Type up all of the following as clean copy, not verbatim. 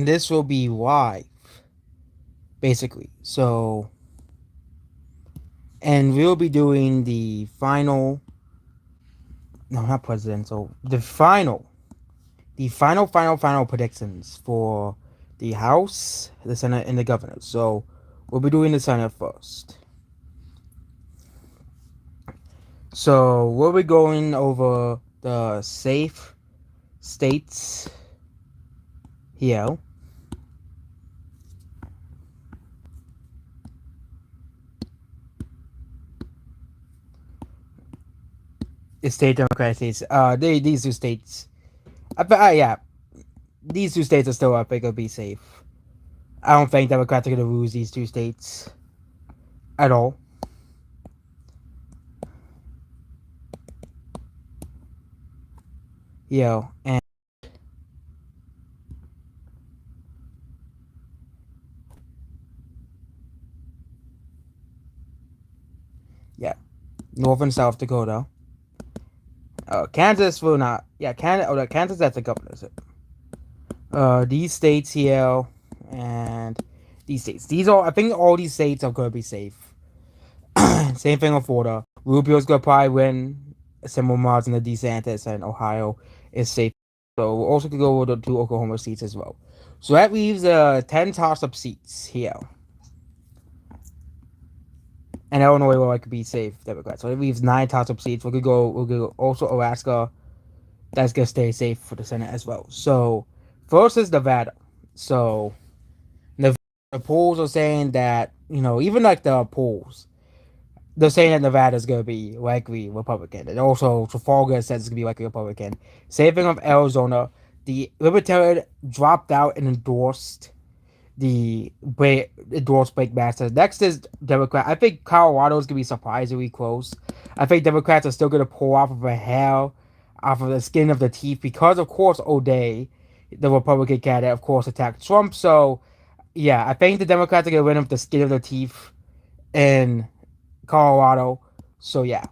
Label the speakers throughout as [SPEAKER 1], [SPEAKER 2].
[SPEAKER 1] this will be live, basically. So, and we'll be doing the final, no, not presidential, the final predictions for the House, the Senate, and the governor. So, we'll be doing the Senate first. So, we'll be going over the safe states here. The state Democratic states. These two states. Yeah, these two states are still, I think, gonna be safe. I don't think Democrats are gonna lose these two states at all. And yeah, North and South Dakota. Kansas will not. Yeah, Kansas has the governorship. These states here and these states. These are. I think all these states are gonna be safe. Same thing with Florida. Rubio's gonna probably win similar margin to DeSantis, and Ohio is safe. So we're also gonna go with the two Oklahoma seats as well. So that leaves 10 toss-up seats here. And Illinois will like be safe Democrats. So it leaves 9 toss-up seats. We'll go also Alaska. That's gonna stay safe for the Senate as well. So first is Nevada. So the polls are saying that, even like the polls, they're saying that Nevada is gonna be likely Republican. And also Trafalgar says it's gonna be likely Republican. Same thing with Arizona. The Libertarian dropped out and endorsed Blake Masters. Next is Democrat. I think Colorado is gonna be surprisingly close. I think Democrats are still gonna pull off of a hair off of the skin of the teeth because, of course, O'Day, the Republican candidate, of course, attacked Trump. So yeah, I think the Democrats are gonna win with the skin of their teeth in Colorado. So yeah,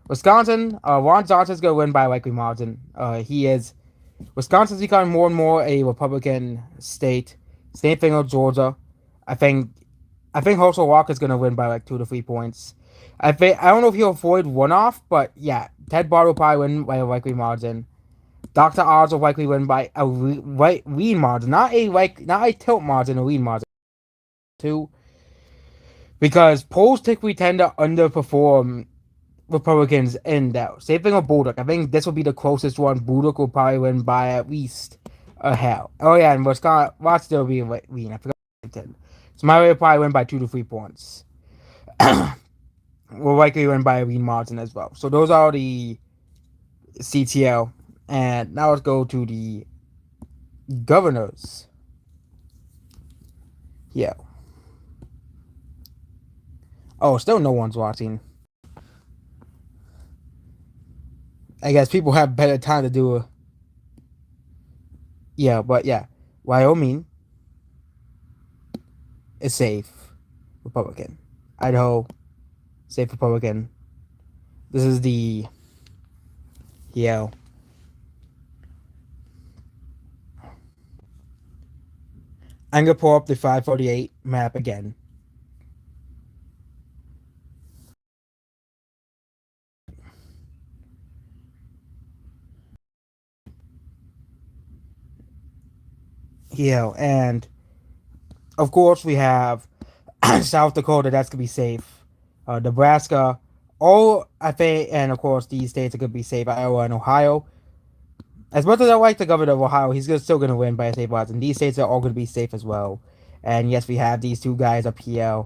[SPEAKER 1] Wisconsin. Ron Johnson's gonna win by a likely margin. He is. Wisconsin's becoming more and more a Republican state. Same thing with Georgia. I think Herschel Walker's gonna win by like 2 to 3 points. I don't know if he'll avoid runoff, but yeah, Ted Bard will probably win by a likely margin. Dr. Oz will likely win by a lead margin, not a tilt margin, a lead margin too. Because polls typically tend to underperform Republicans in that. Same thing with Bullock. I think this will be the closest one. Bullock will probably win by at least a hair. Oh yeah, and Wisconsin will still be lean. I forgot. So my way will probably win by 2 to 3 points. Will likely win by a lean margin as well. So those are the CTL. And now let's go to the governors. Yeah. Oh, still no one's watching. I guess people have better time to do a. Yeah, but yeah. Wyoming is safe. Republican. Idaho, safe Republican. This is the. Yeah. I'm gonna pull up the 548 map again. Yeah, and of course we have South Dakota. That's gonna be safe. Nebraska, all I think, and of course these states are gonna be safe. Iowa and Ohio. As much as I like the governor of Ohio, still gonna win by a safe odds, and these states are all gonna be safe as well. And yes, we have these two guys up here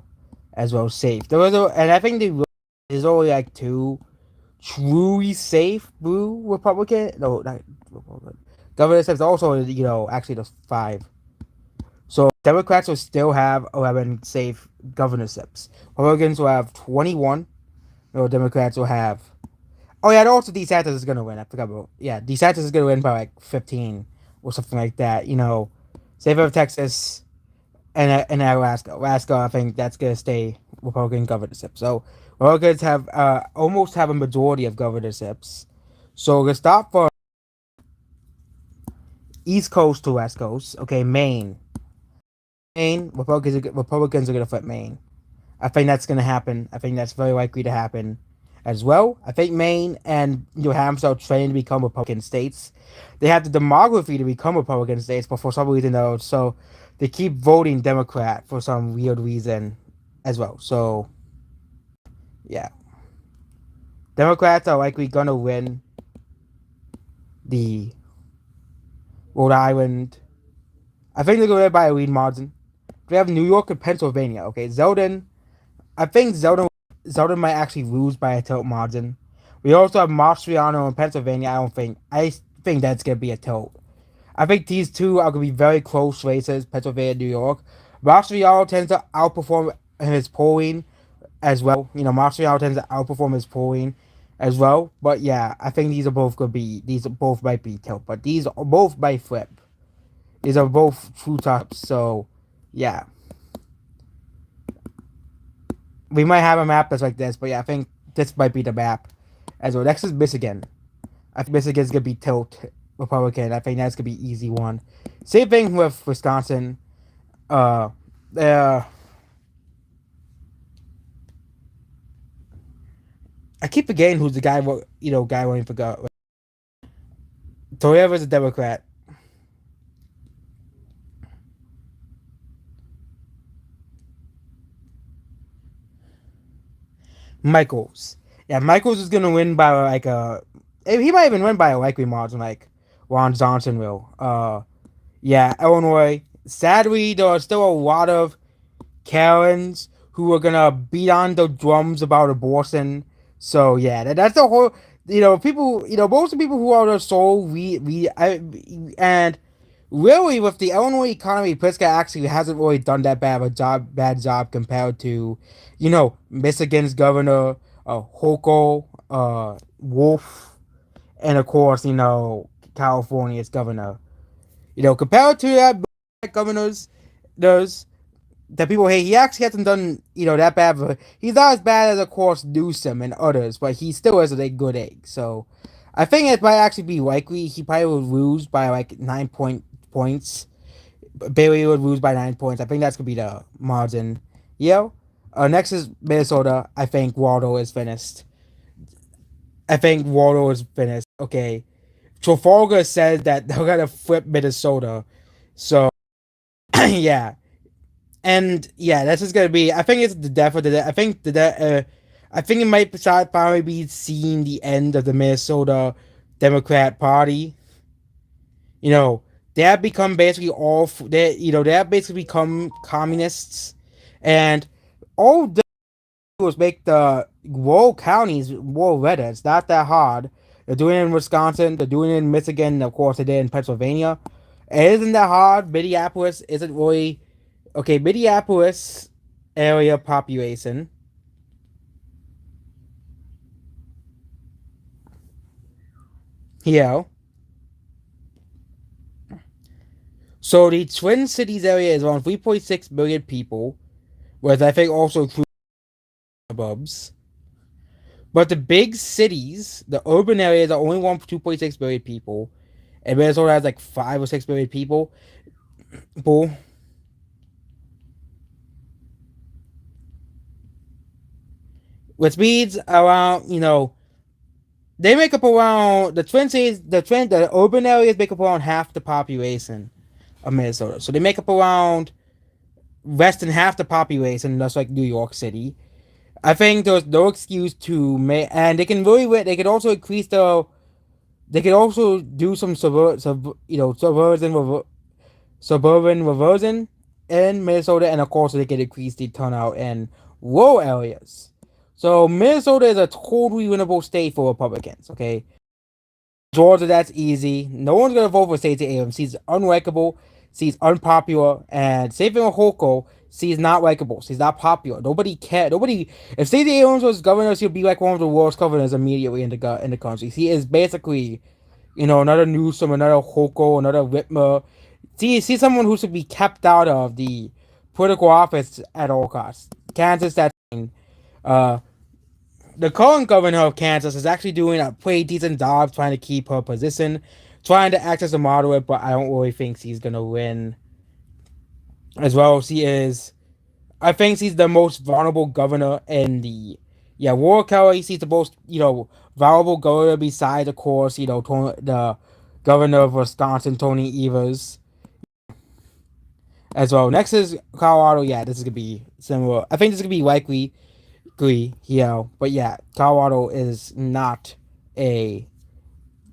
[SPEAKER 1] as well safe. And I think there's only like 2 truly safe blue Republican. No, not Republican. Governorships. Also, actually there's 5. So Democrats will still have 11 safe governorships. Republicans will have 21. No, Democrats will have. Oh yeah, and also DeSantis is gonna win. I forgot about. Yeah, DeSantis is gonna win by like 15 or something like that. Save of Texas and Alaska. Alaska, I think that's gonna stay Republican governorship. So Republicans have almost have a majority of governorships. So let's start for East Coast to West Coast. Okay, Maine. Maine, Republicans are gonna flip Maine. I think that's gonna happen. I think that's very likely to happen as well. I think Maine and New Hampshire are trained to become Republican states. They have the demography to become Republican states, but for some reason though, so they keep voting Democrat for some weird reason as well. So yeah. Democrats are likely gonna win the Rhode Island. I think they're gonna win by a lead margin. We have New York and Pennsylvania. Okay, Zeldin. I think Zeldin might actually lose by a tilt margin. We also have Mastriano in Pennsylvania. I think that's gonna be a tilt. I think these two are gonna be very close races. Pennsylvania, and New York. Mastriano tends to outperform his polling as well. You know, Mastriano tends to outperform his polling as well. But yeah, I think these are both gonna be. These are both might be tilt, but these are both might flip. These are both true tops. So yeah, we might have a map that's like this, but yeah, I think this might be the map as well. Next is Michigan. I think Michigan's gonna be tilt Republican. I think that's gonna be easy one. Same thing with Wisconsin. Uh, uh I keep forgetting who's the guy. Guy running for go. Toyota's a Democrat. Michaels. Yeah, Michaels is gonna win by like a. He might even win by a likely margin, like Ron Johnson will. Yeah, Illinois. Sadly, there are still a lot of Karens who are gonna beat on the drums about abortion. So yeah, that's the whole. People. Most of the people who are so and really with the Illinois economy, Pritzker actually hasn't really done that bad job compared to, Michigan's governor, Hochul, Wolf, and of course, California's governor. Compared to that governors, those that people hate. He actually hasn't done that bad. But he's not as bad as of course Newsom and others, but he still is a good egg. So I think it might actually be likely he probably would lose by like 9 points. Bailey would lose by 9 points. I think that's gonna be the margin. Next is Minnesota. I think Waldo is finished. Okay. Trafalgar says that they're gonna flip Minnesota. So yeah. And yeah, that's just gonna be. I think it's the death of the. I think I think it might probably be seeing the end of the Minnesota Democrat Party. You know, they have become basically all. They have basically become communists, and all they do is make the rural counties more redder. It's not that hard. They're doing it in Wisconsin. They're doing it in Michigan. And of course, they did in Pennsylvania. It isn't that hard. Minneapolis isn't really. Okay, Minneapolis area population. Yeah. So the Twin Cities area is around 3.6 million people, with I think also includes suburbs. But the big cities, the urban areas are only 2.6 million people, and Minnesota has like 5 or 6 million people. Which means around they make up around the urban areas make up around half the population of Minnesota. So they make up around less than half the population, just like New York City. I think there's no excuse to make, and they can really, they could also increase they could also do some suburban reversion in Minnesota, and of course they can increase the turnout in rural areas. So Minnesota is a totally winnable state for Republicans. Okay, Georgia, that's easy. No one's gonna vote for Stacey Abrams. She's unlikable. She's unpopular. And same thing with Hochul. She's not likable. She's not popular. Nobody cares. Nobody. If Stacey Abrams was governor, she'd be like one of the worst governors immediately in the country. She is basically, another Newsom, another Hochul, another Whitmer. She's someone who should be kept out of the political office at all costs. Kansas, that's uh, the current governor of Kansas is actually doing a pretty decent job trying to keep her position. trying to act as a moderate, but I don't really think he's gonna win as well as he is. I think he's the most vulnerable governor in the Warwick County. He's the most vulnerable governor besides, of course, the governor of Wisconsin, Tony Evers, as well. Next is Colorado. Yeah, this is gonna be similar. I think this is gonna be likely, but yeah, Colorado is not a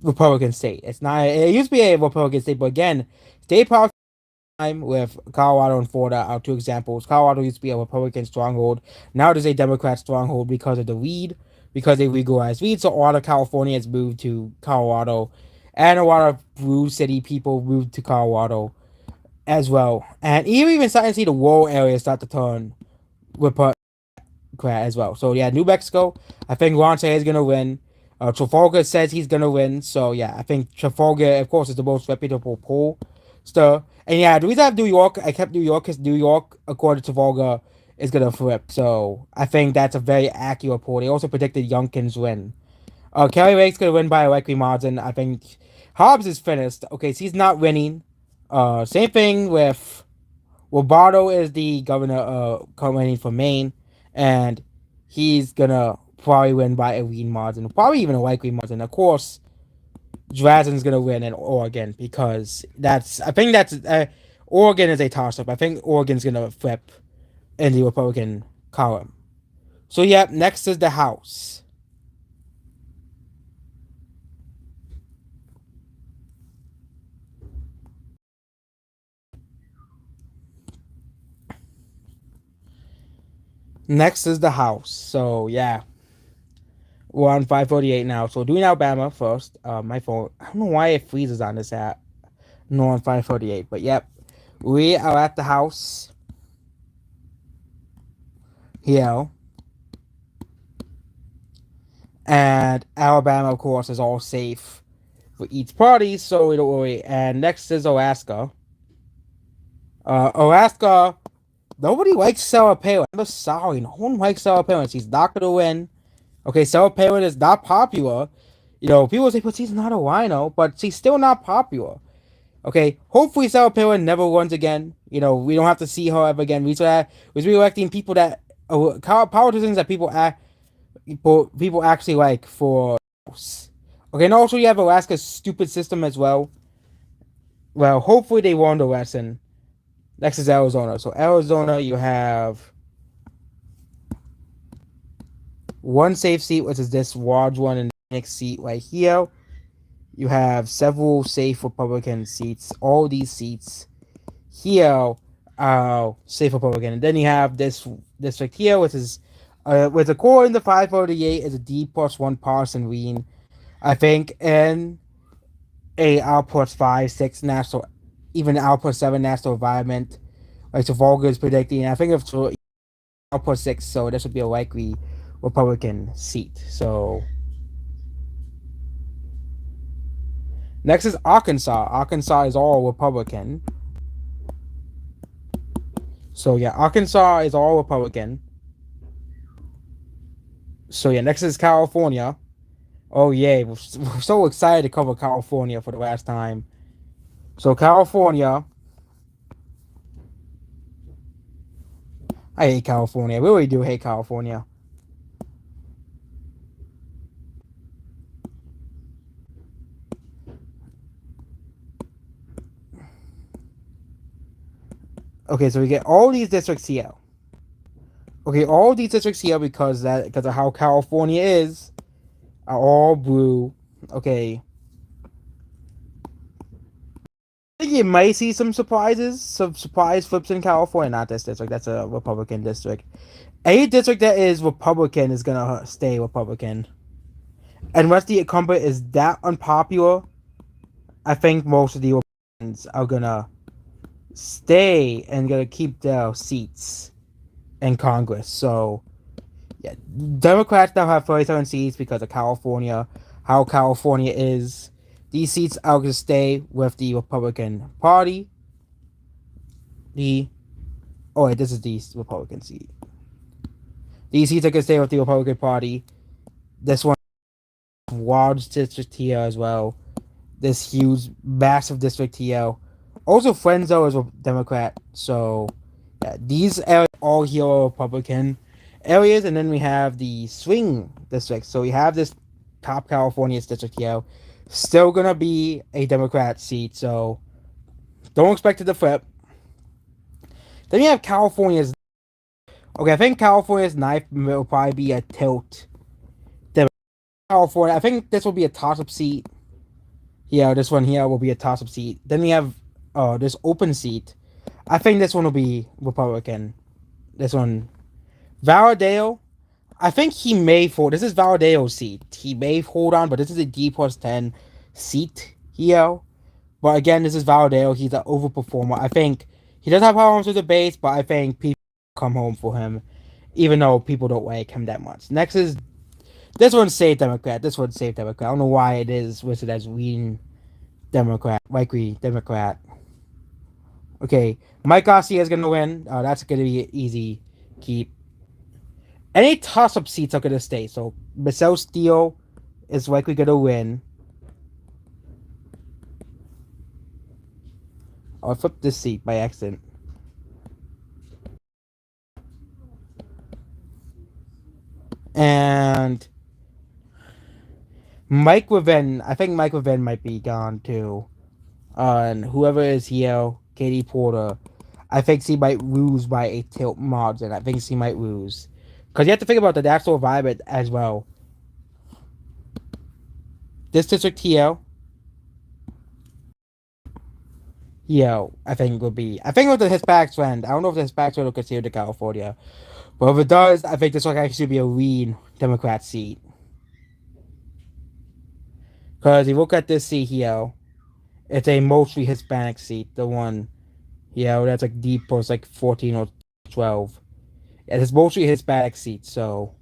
[SPEAKER 1] Republican state. It's not. It used to be a Republican state, but again, state politics time with Colorado and Florida are two examples. Colorado used to be a Republican stronghold. Now it is a Democrat stronghold because of the weed, because they legalized weed. So a lot of Californians moved to Colorado, and a lot of blue city people moved to Colorado as well. And you're even starting to see the rural areas start to turn Republican as well. So yeah, New Mexico, I think Ron Say is gonna win. Trafalgar says he's gonna win. So yeah, I think Trafalgar, of course, is the most reputable poll. So and yeah, the reason I have New York, I kept New York, because New York, according to Trafalgar, is gonna flip. So I think that's a very accurate poll. They also predicted Youngkin's win. Kelly Lake's gonna win by a likely margin. I think Hobbs is finished. Okay, so he's not winning. Same thing with Roboto is the governor coming for Maine, and he's gonna probably win by a lean margin, probably even a likely margin. Of course, Drazen's gonna win in Oregon because I think that's Oregon is a toss up. I think Oregon's gonna flip in the Republican column. So yeah, next is the House. Next is the House. So yeah, we're on 548 now. So doing Alabama first. My phone. I don't know why it freezes on this app. No, on 548. But yep, we are at the House here, and Alabama, of course, is all safe for each party, so we don't worry. And next is Alaska. Alaska. Nobody likes Sarah Palin. I'm sorry, no one likes Sarah Palin. She's not gonna win. Okay, Sarah Palin is not popular. People say, but she's not a rhino, but she's still not popular. Okay, hopefully Sarah Palin never runs again. We don't have to see her ever again. We're re-electing people that politicians that people actually like for. Okay, and also you have Alaska's stupid system as well. Well, hopefully they learn the lesson. Next is Arizona. So Arizona, you have one safe seat, which is this large one, and the next seat right here. You have several safe Republican seats. All these seats here are safe Republican. And then you have this district here, which is, with according to 548, is a D+1 partisan lean. I think in a R+5, 6 national, even R+7 national environment, like Trafalgar is predicting. I think it's R+6, so this would be a likely Republican seat. So next is Arkansas. Arkansas is all Republican. So yeah, Arkansas is all Republican. So yeah, next is California. Oh yay, we're so excited to cover California for the last time. So California. I hate California. I really do hate California. Okay, so we get all these districts here. Okay, all these districts here because of how California is are all blue. Okay. I think you might see some surprises, some surprise flips in California. Not this district. That's a Republican district. Any district that is Republican is gonna stay Republican. Unless the incumbent is that unpopular, I think most of the Republicans are gonna stay and gonna keep their seats in Congress. So yeah, Democrats now have 37 seats because of California, how California is. These seats are going to stay with the Republican Party. This is the Republican seat. These seats are going to stay with the Republican Party. This one, large district here as well. this huge, massive district here. Also, Frenzo is a Democrat, so yeah, these areas all here are Republican areas, and then we have the swing districts. So we have this top California district here, still gonna be a Democrat seat, so don't expect it to flip. Then you have California's. Okay, I think California's ninth will probably be a tilt. California, I think this will be a toss-up seat. Yeah, this one here will be a toss-up seat. Then we have this open seat. I think this one will be Republican. This one, Varadale. I think he may fold. This is Varadale's seat. He may hold on, but this is a D+10 seat here. But again, this is Varadale. He's an overperformer. I think he does have problems with the base, but I think people come home for him, even though people don't like him that much. Next is this one's safe Democrat. This one's safe Democrat. I don't know why it is listed as lean Democrat, likely Democrat. Okay, Mike Garcia is gonna win. That's gonna be an easy keep. Any toss-up seats are gonna stay. So Michelle Steele is likely gonna win. I'll flip this seat by accident. And Mike Levin, I think Mike Levin might be gone too. And whoever is here, Katie Porter, I think she might lose by a tilt margin. I think she might lose. Because you have to think about the natural environment as well. This district here, I think will be. I think with the Hispanic trend, I don't know if the Hispanic trend will continue to California. But if it does, I think this will actually be a lean Democrat seat. Because if you look at this seat here, it's a mostly Hispanic seat. The one, that's like deep post like 14 or 12. And it's mostly a Hispanic seat, so.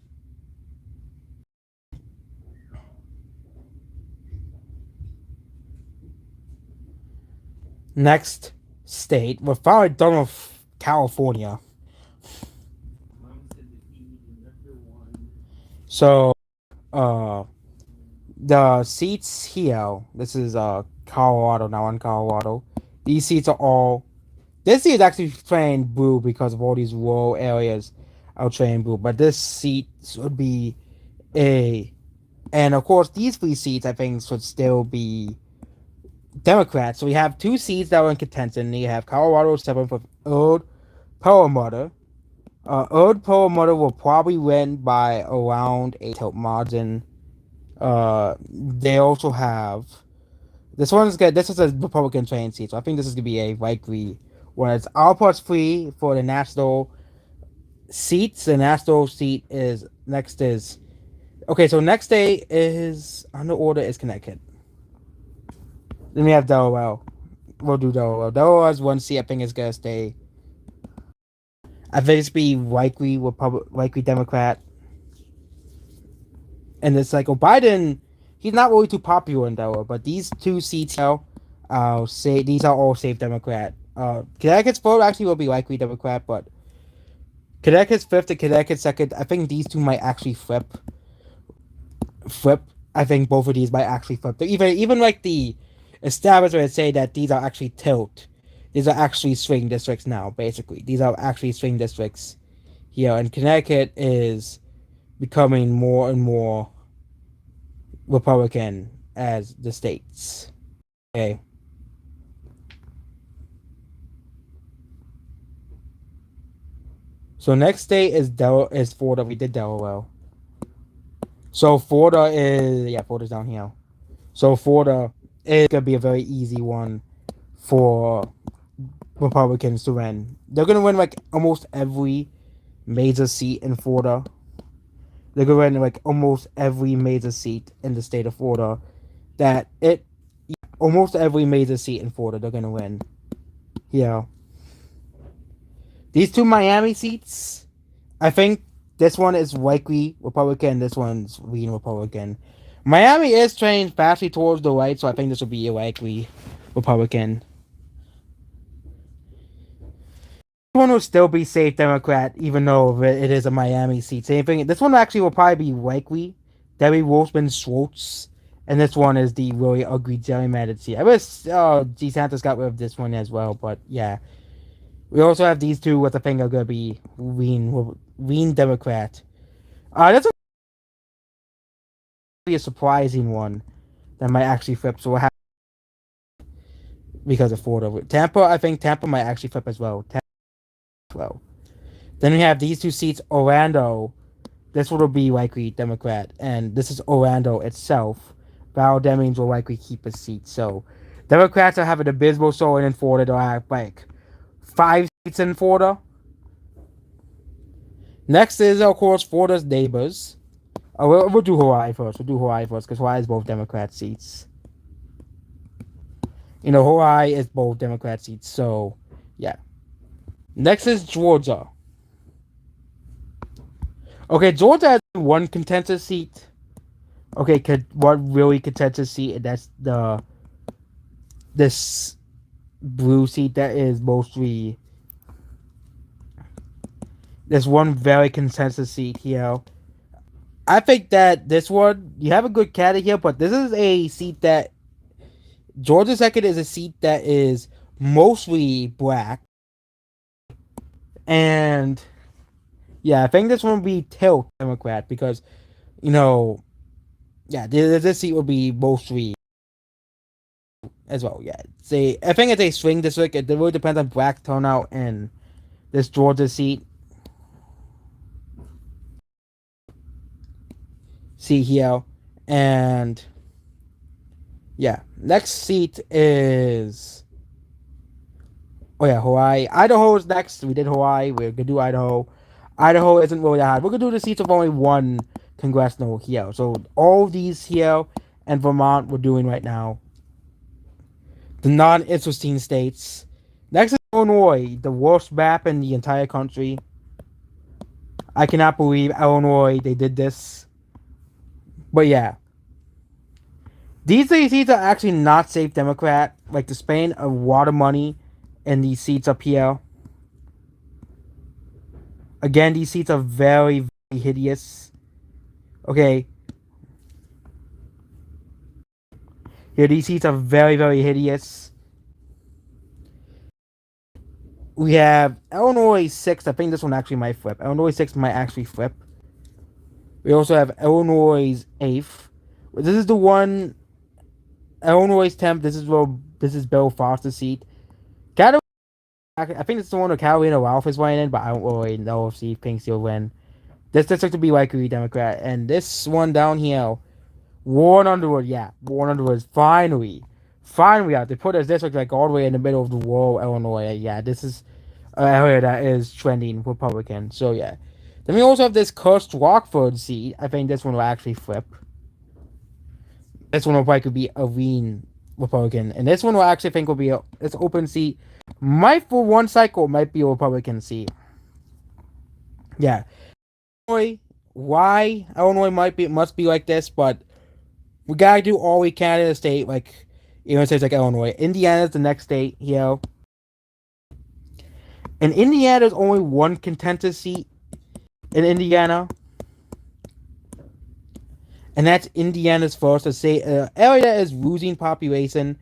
[SPEAKER 1] Next state, we're finally done with California. So, the seats here, this is Colorado, now in Colorado. These seats are all. This seat is actually trained blue because of all these rural areas are trained blue. But this seat would be a. And of course, these three seats I think should still be Democrats. So we have two seats that are in contention. You have Colorado 7 for Old Perlmutter. Old Perlmutter will probably win by around a tilt margin. They also have this one's good. This is a Republican train seat, so I think this is gonna be a likely one. It's all parts free for the national seats. The national seat is next is okay. So next day is on the order is Connecticut. Then we have Delaware. We'll do Delaware. Delaware's one seat I think is gonna stay. I think it's be likely Democrat. And it's like, Biden, he's not really too popular in Delaware, but these two seats here, I'll say these are all safe Democrat. Connecticut's vote actually will be likely Democrat, but Connecticut's fifth and Connecticut's second. I think these two might actually flip. I think both of these might actually flip. Even like the establishment say that these are actually tilt. These are actually swing districts now, basically. These are actually swing districts here, and Connecticut is becoming more and more Republican as the states. Okay. So next state is Florida. We did Delaware. So Florida's down here. So Florida is gonna be a very easy one for Republicans to win. They're gonna win like almost every major seat in Florida. They're gonna win like almost every major seat in the state of Florida. Almost every major seat in Florida they're gonna win. Yeah. These two Miami seats, I think this one is likely Republican. This one's lean Republican. Miami is trending fastly towards the right, so I think this will be a likely Republican. This one will still be safe Democrat, even though it is a Miami seat. Same thing. This one actually will probably be likely Debbie Wolfman Schwartz And this one is the really ugly gerrymandered seat. I wish DeSantis got rid of this one as well, but yeah. We also have these two, what I think are going to be lean Democrat. That's going to be a surprising one that might actually flip. So we'll have because of Florida. Tampa, I think Tampa might actually flip as well. Then we have these two seats, Orlando. This will be likely Democrat, and this is Orlando itself. Val Demings will likely keep a seat. So Democrats are having a abysmal showing in Florida. They'll have like 5 seats in Florida. Next is, of course, Florida's neighbors. We'll do Hawaii first. We'll do Hawaii first because Hawaii is both Democrat seats. Hawaii is both Democrat seats. So, yeah. Next is Georgia. Okay, Georgia has one contentious seat. Okay, one really contentious seat, and that's this blue seat that is mostly. There's one very consensus seat here. I think that this one, you have a good candidate here, but this is a seat that Georgia 2nd is a seat that is mostly black. And yeah, I think this one will be tilt Democrat because, this seat will be mostly as well. Yeah, I think it's a swing district. It really depends on black turnout in this Georgia seat. See here, and yeah, next seat is Hawaii. Idaho is next. We did Hawaii. We're gonna do Idaho. Idaho isn't really that hard. We're gonna do the seats of only one congressional here. So all these here and Vermont we're doing right now. The non-interesting states. Next is Illinois, the worst map in the entire country. I cannot believe Illinois they did this. But yeah. These seats are actually not safe Democrat. Like, to spend a lot of money in these seats up here. Again, these seats are very, very hideous. Okay. Here, these seats are very, very hideous. We have Illinois 6th. I think this one actually might flip. Illinois 6th might actually flip. We also have Illinois 8th. This is the one. Illinois 10th. This is Bill Foster's seat. I think it's the one where Carolina Ralph is winning, but I don't really know if Steve thinks he'll win. This district to be likely Democrat. And this one down here, Warren Underwood, yeah. Warren Underwood is finally out. They put this district like all the way in the middle of the rural Illinois. Yeah, this is an area that is trending Republican. So, yeah. Then we also have this cursed Rockford seat. I think this one will actually flip. This one will probably be a lean Republican. And this one will actually think will be this open seat. Might for one cycle might be a Republican seat. Yeah. Why Illinois must be like this, but we gotta do all we can in the state, like states like Illinois. Indiana's the next state here. In Indiana, there's only one contentious seat in Indiana. And that's Indiana's first state area that is losing population.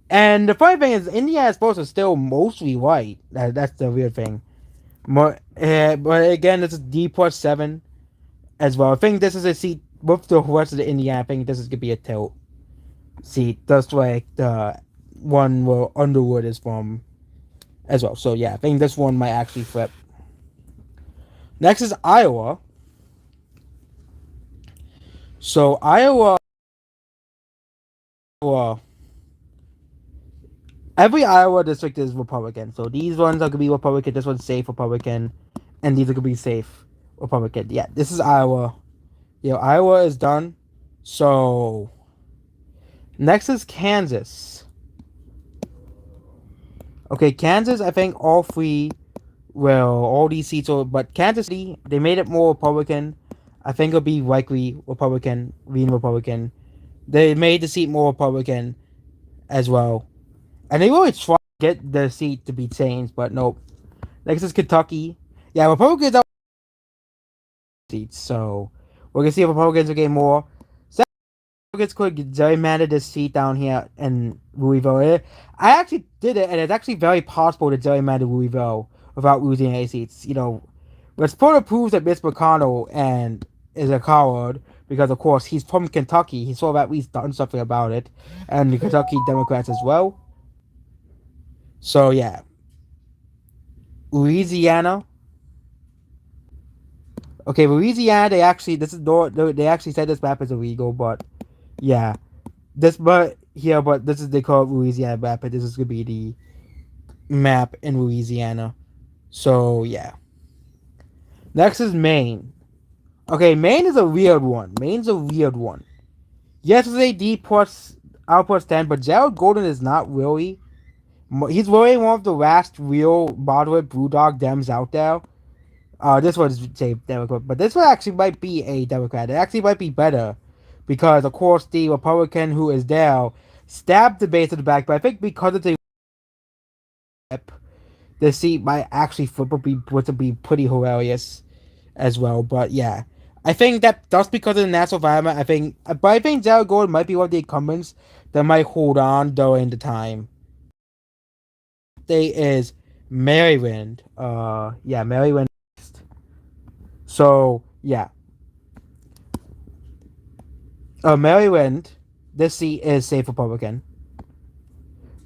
[SPEAKER 1] And the funny thing is, Indiana's votes are still mostly white. That's the weird thing. But again, this is D+7 as well. I think this is a seat with the rest of the Indiana. I think this is gonna be a tilt seat, just like the one where Underwood is from as well. So yeah, I think this one might actually flip. Next is Iowa. So Iowa. Every Iowa district is Republican. So these ones are going to be Republican. This one's safe Republican. And these are going to be safe Republican. Yeah, this is Iowa. Iowa is done. So next is Kansas. Okay, Kansas, I think all these seats are, but Kansas City, they made it more Republican. I think it'll be likely Republican, lean Republican. They made the seat more Republican as well. And they really try to get the seat to be changed, but nope. Next is Kentucky. Yeah, Republicans are seats, so we're going to see if Republicans will get more. Republicans could gerrymander this seat down here in Louisville. I actually did it, and it's actually very possible to gerrymander Louisville without losing any seats. Which further proves that Mitch McConnell and is a coward because, of course, he's from Kentucky. He's sort of at least done something about it, and the Kentucky Democrats as well. So yeah, Louisiana. Okay, Louisiana. They actually they actually said this map is illegal, but yeah, but this is they call it Louisiana map, and this is gonna be the map in Louisiana. So yeah. Next is Maine. Okay, Maine is a weird one. Maine's a weird one. Yes, it's a D plus outputs 10, but Gerald Golden is not really. He's really one of the last real moderate blue dog Dems out there. This one's say Democrat, but this one actually might be a Democrat. It actually might be better because, of course, the Republican who is there stabbed the base of the back. But I think because it's a whip, the seat might actually flip would be pretty hilarious as well. But yeah, I think that just because of the national environment, I think Gerald Gordon might be one of the incumbents that might hold on during the time. They is Maryland. Yeah, Maryland. So yeah, Maryland. This seat is safe Republican.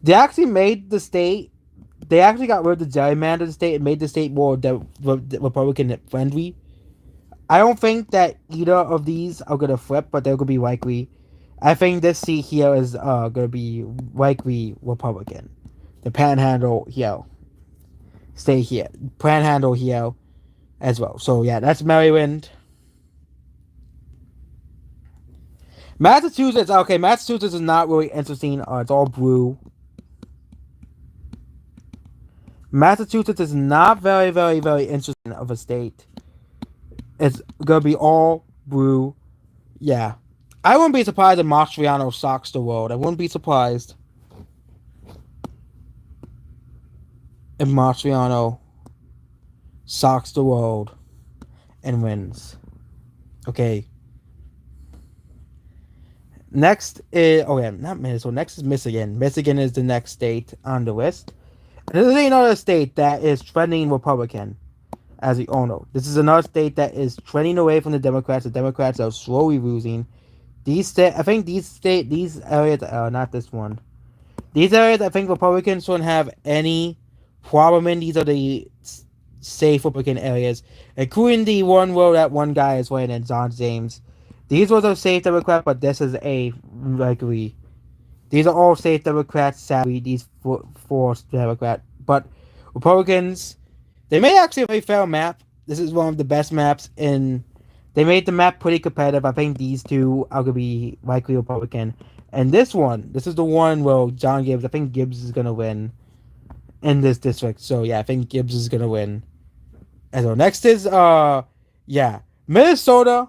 [SPEAKER 1] They actually made the state. They actually got rid of the gerrymander of the state and made the state more Republican friendly. I don't think that either of these are gonna flip, but they're gonna be likely. I think this seat here is gonna be likely Republican. The Panhandle here, stay here. Panhandle here as well. So yeah, that's Maryland. Massachusetts. Okay, Massachusetts is not really interesting. It's all blue. Massachusetts is not very, very, very interesting of a state. It's gonna be all blue. Yeah. I wouldn't be surprised if Mastriano shocks the world. I wouldn't be surprised if Mastriano shocks the world and wins. Okay. Next is not Minnesota. Next is Michigan. Michigan is the next state on the list. And this is another state that is trending Republican, as we all know. This is another state that is trending away from the Democrats. The Democrats are slowly losing. These areas, not this one. These areas, I think Republicans don't have any problem in. These are the safe Republican areas, including the one where that one guy is winning, and John James. These ones are safe Democrat, but this is a likely. These are all safe Democrats. Sadly, these four Democrat, but Republicans. They made actually a very fair map. This is one of the best maps in. They made the map pretty competitive. I think these two are gonna be likely Republican, and this is the one where John Gibbs. I think Gibbs is gonna win in this district. So yeah, I think Gibbs is gonna win. And so next is yeah, Minnesota.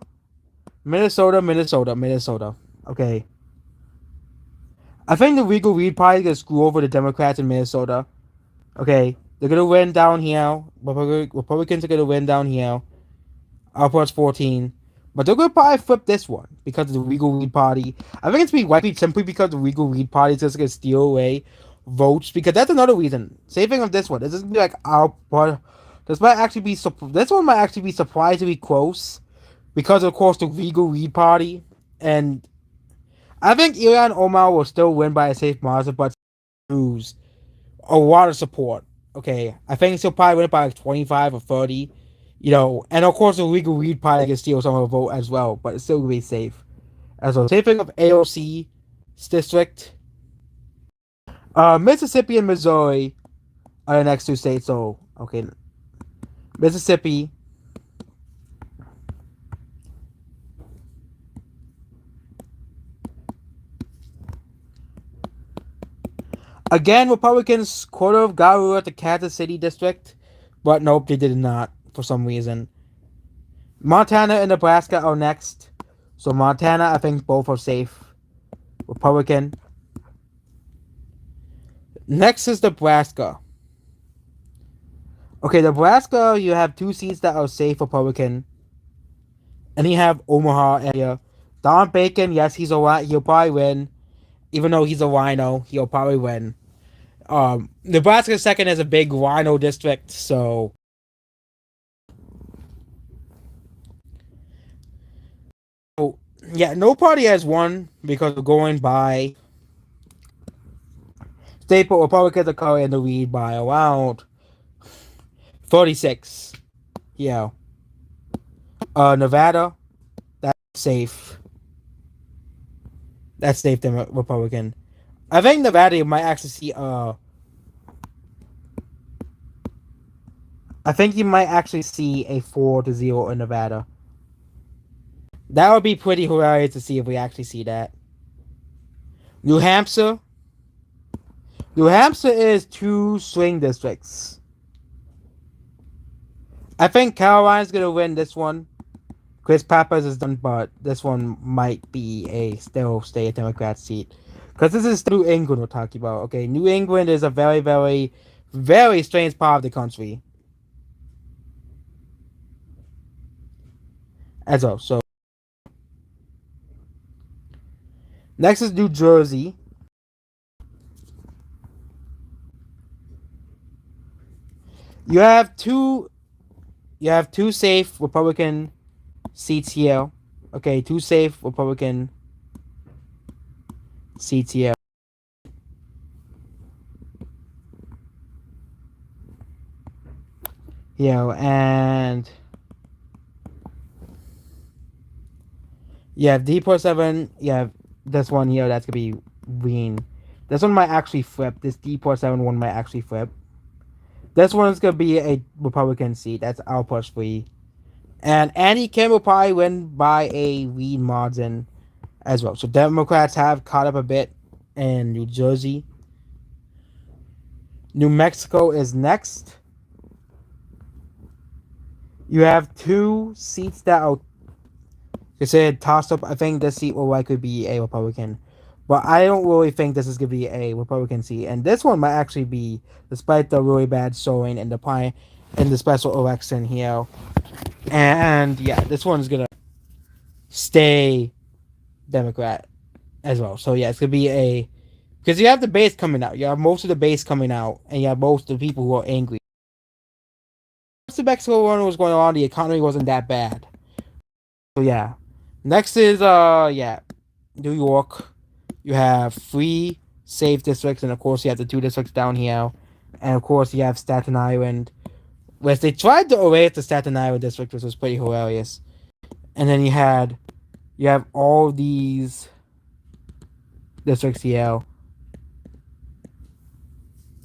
[SPEAKER 1] Okay. I think the Legal Weed Party is gonna screw over the Democrats in Minnesota. Okay. They're gonna win down here. Republicans are gonna win down here. Upwards 14. But they're gonna probably flip this one because of the Legal Weed Party. I think it's be likely simply because the Legal Weed Party is just gonna steal away votes, because that's another reason. Same thing with this one. This is gonna be like our part. This one might actually be surprisingly close because of course the Legal Weed Party, and I think Ilhan Omar will still win by a safe margin, but lose a lot of support. Okay, I think she'll probably win by like 25 or 30. And of course the Legal Weed Party can steal some of the vote as well, but it's still gonna be safe. As well, same thing of AOC district. Mississippi and Missouri are the next two states. So okay, Mississippi. Again, Republicans could have got rid of the Kansas City district, but nope, they did not for some reason. Montana and Nebraska are next. So Montana, I think both are safe. Republican. Next is Nebraska. Okay, Nebraska, you have two seats that are safe Republican. And you have Omaha area. Don Bacon, yes, he'll probably win. Even though he's a rhino, he'll probably win. Nebraska's second is a big rhino district, so yeah, no party has won because of going by staple Republicans are currently in the lead by around 46. Yeah. Nevada, that's safe. That's safe than Republican. I think Nevada might actually see I think you might actually see a 4-0 in Nevada. That would be pretty hilarious to see if we actually see that. New Hampshire. New Hampshire is 2 swing districts. I think Caroline's gonna win this one. Chris Pappas is done, but this one might be a still stay a Democrat seat. Because this is New England we're talking about. Okay, New England is a very, very, very strange part of the country. As well. So next is New Jersey. You have two safe Republican seats here. Okay, 2 safe Republican seats here. And you have D47. You have this one here. That's gonna be green. This one might actually flip. This D47 one might actually flip. This one's gonna be a Republican seat. That's our push free. And Andy Kim will probably win by a lead margin as well. So Democrats have caught up a bit in New Jersey. New Mexico is next. You have 2 seats that are considered tossed up. I think this seat will likely be a Republican. But I don't really think this is going to be a Republican seat. And this one might actually be, despite the really bad showing in the special election here. And yeah, this one's going to stay Democrat as well. So yeah, it's going to be because you have the base coming out. You have most of the base coming out. And you have most of the people who are angry. Once the Mexico one was going on, the economy wasn't that bad. So yeah. Next is New York. You have 3 safe districts, and of course you have the 2 districts down here. And of course you have Staten Island, which they tried to erase the Staten Island district, which was pretty hilarious. And then you have all these districts here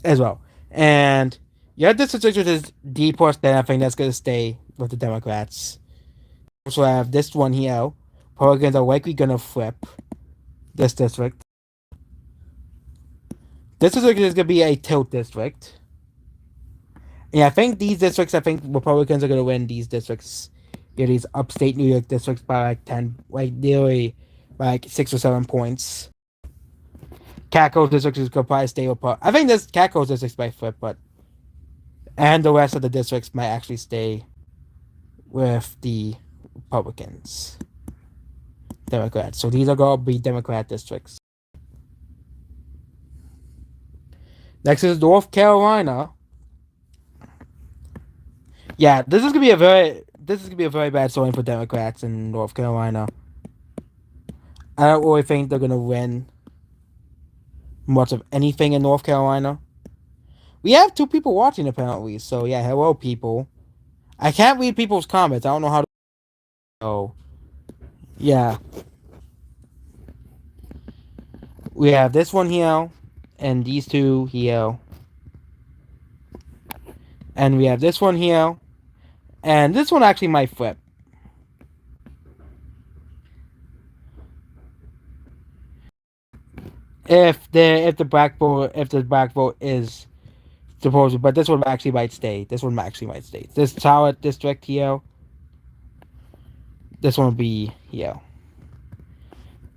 [SPEAKER 1] as well. And you have this district which is D plus 10. I think that's going to stay with the Democrats. Also have this one here. Republicans are likely going to flip this district. This district is going to be a tilt district. And I think these districts, Republicans are going to win these districts. Yeah, these upstate New York districts by like 10, like nearly like 6 or 7 points. Catco's district is going to probably stay with, I think this Catco's district might flip, and the rest of the districts might actually stay with the Republicans. Democrats. So these are going to be Democrat districts. Next is North Carolina. Yeah, this is gonna be a very bad showing for Democrats in North Carolina. I don't really think they're gonna win much of anything in North Carolina. We have 2 people watching apparently, so yeah, hello people. I can't read people's comments. I don't know how to. Oh, yeah. We have this one here, and these 2 here, and we have this one here, and this one actually might flip. If the black vote is supposed, but this one actually might stay. This Charlotte district here. This one will be here.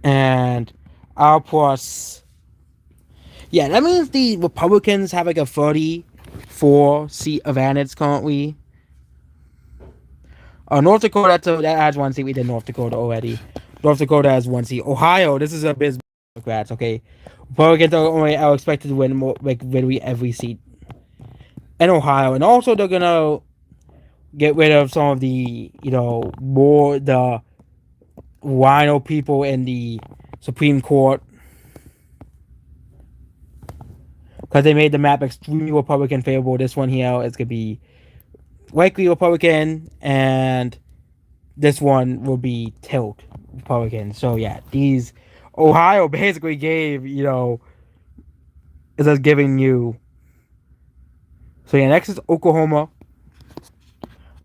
[SPEAKER 1] And our plus. Yeah, that means the Republicans have like a 34 seat advantage currently. North Dakota, that adds 1 seat. We did North Dakota already. North Dakota has 1 seat. Ohio, this is a business Democrats. Okay, Republicans are expected to win more, like literally every seat in Ohio, and also they're gonna get rid of some of the more the rhino people in the Supreme Court because they made the map extremely Republican favorable. This one here is gonna be likely Republican, and this one will be tilt Republican. So yeah, these Ohio basically gave is us giving you. So yeah, next is Oklahoma.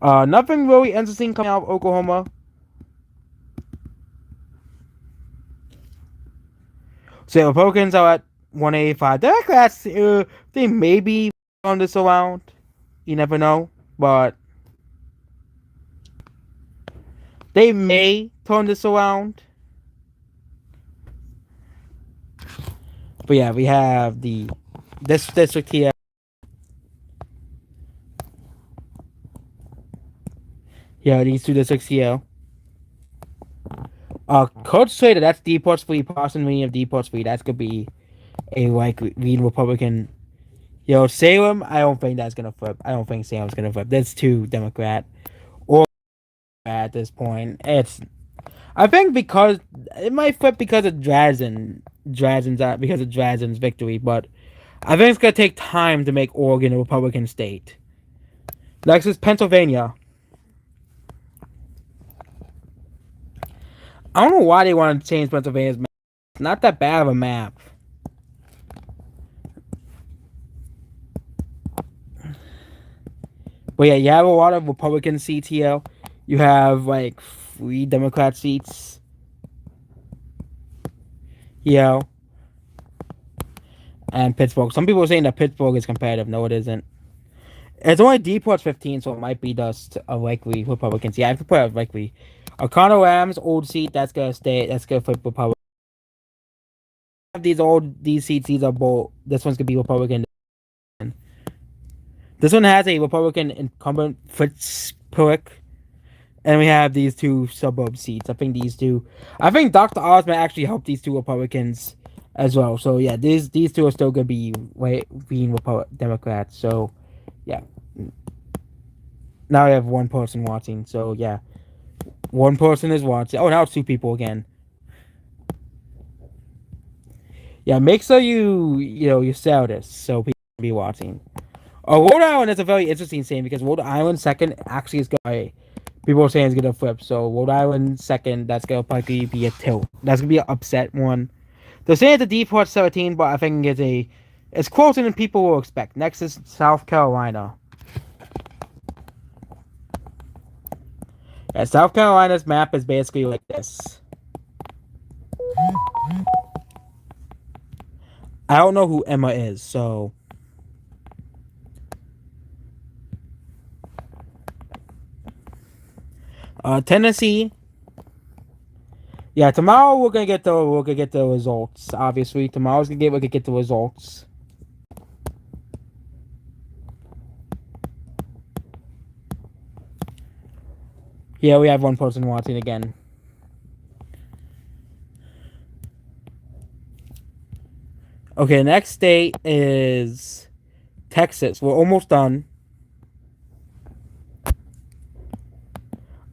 [SPEAKER 1] Nothing really interesting coming out of Oklahoma. So yeah, Republicans are at 185. Democrats, they may be on this around. You never know, but they may turn this around. But yeah, we have this district here. Yeah, these two districts here. Coach say that that's Depot Street, Parson Meeting of Depot Street. That's gonna be a lean Republican. Salem, I don't think that's gonna flip. I don't think Salem's gonna flip. That's too Democrat or at this point. I think because it might flip because of Drazen's victory, but I think it's gonna take time to make Oregon a Republican state. Next is Pennsylvania. I don't know why they want to change Pennsylvania's map. It's not that bad of a map. But yeah, you have a lot of Republican seats here. You have like 3 Democrat seats. And Pittsburgh. Some people are saying that Pittsburgh is competitive. No, it isn't. It's only Deport's 15, so it might be just a likely Republican seat. I have to put it likely. O'Connell Rams old seat. That's gonna stay. That's gonna flip Republican. These seats. These are both. This one's gonna be Republican. This one has a Republican incumbent, Fitzpatrick, and we have these 2 suburb seats. I think these two. I think Dr. Osmond actually helped these 2 Republicans as well. So yeah, these 2 are still gonna be being Democrats. So yeah. Now I have 1 person watching. So yeah, 1 person is watching. Oh, now it's 2 people again. Yeah, make sure you sell this so people can be watching. Oh, Rhode Island is a very interesting scene because Rhode Island second actually is going. People are saying it's gonna flip. So Rhode Island second, that's gonna probably be a tilt. That's gonna be an upset one. They're saying it's a default 17, but I think it's closer than people will expect. Next is South Carolina. Yeah, South Carolina's map is basically like this. I don't know who Emma is, so. Tennessee. Yeah, tomorrow we're gonna get the results. Obviously, we're gonna get the results. Yeah, we have 1 person watching again. Okay, next state is Texas. We're almost done.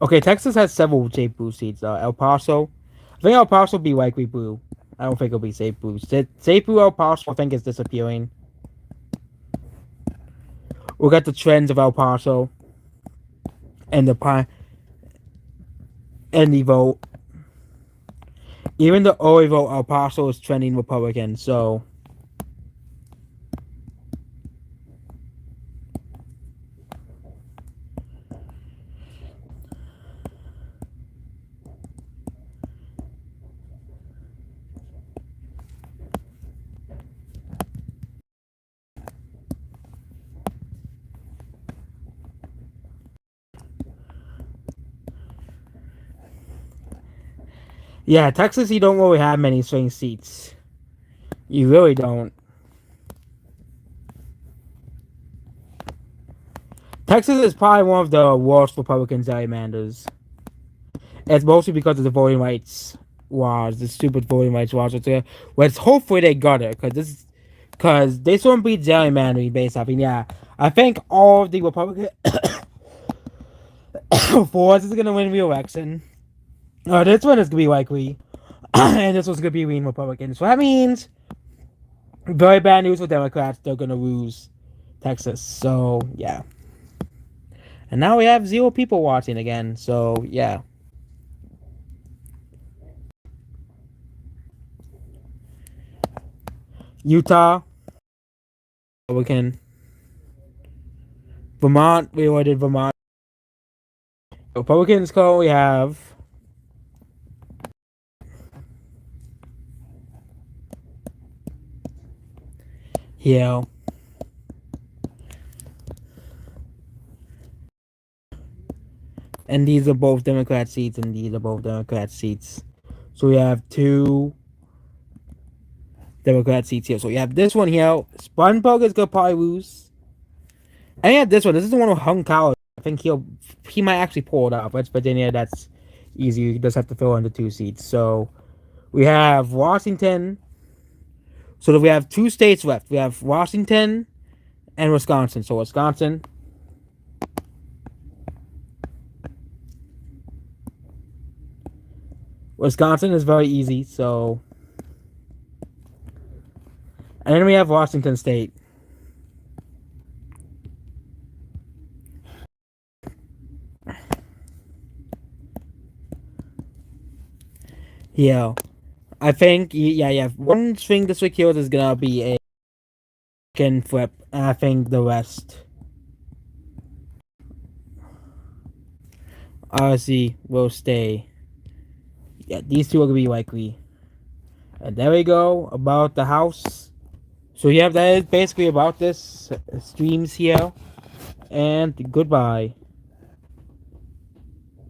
[SPEAKER 1] Okay, Texas has several safe blue seats. El Paso. I think El Paso will be likely blue. I don't think it'll be safe blue. Safe blue El Paso, I think, is disappearing. We'll get the trends of El Paso and the vote. Even the early vote, El Paso is trending Republican. So. Yeah, Texas, you don't really have many swing seats. You really don't. Texas is probably one of the worst Republican gerrymanders. It's mostly because of the voting rights laws, the stupid voting rights laws. Which hopefully they got it, because they shouldn't be gerrymandering based off. And yeah, I think all of the Republican forces are gonna win re-election. This one is gonna be likely, and this one's gonna be lean Republican. So that means very bad news for Democrats. They're gonna lose Texas. So yeah, and now we have 0 people watching again. So yeah. Utah, Republican. Vermont, we ordered Vermont. Republicans currently have here. And these are both Democrat seats, and these are both Democrat seats. So we have 2 Democrat seats here. So we have this one here. Spartanburg is gonna probably lose. And yeah, this one. This is the one with hung college. I think he might actually pull it off. West Virginia, that's easy. He just have to fill in the 2 seats. So we have Washington. So we have 2 states left. We have Washington and Wisconsin. So Wisconsin. Wisconsin is very easy. So, and then we have Washington State. Yeah, I think one swing district here is gonna be a can flip, and I think the rest RC will stay. Yeah, these 2 are gonna be likely. And there we go about the house. So yeah, that is basically about this streams here. And goodbye.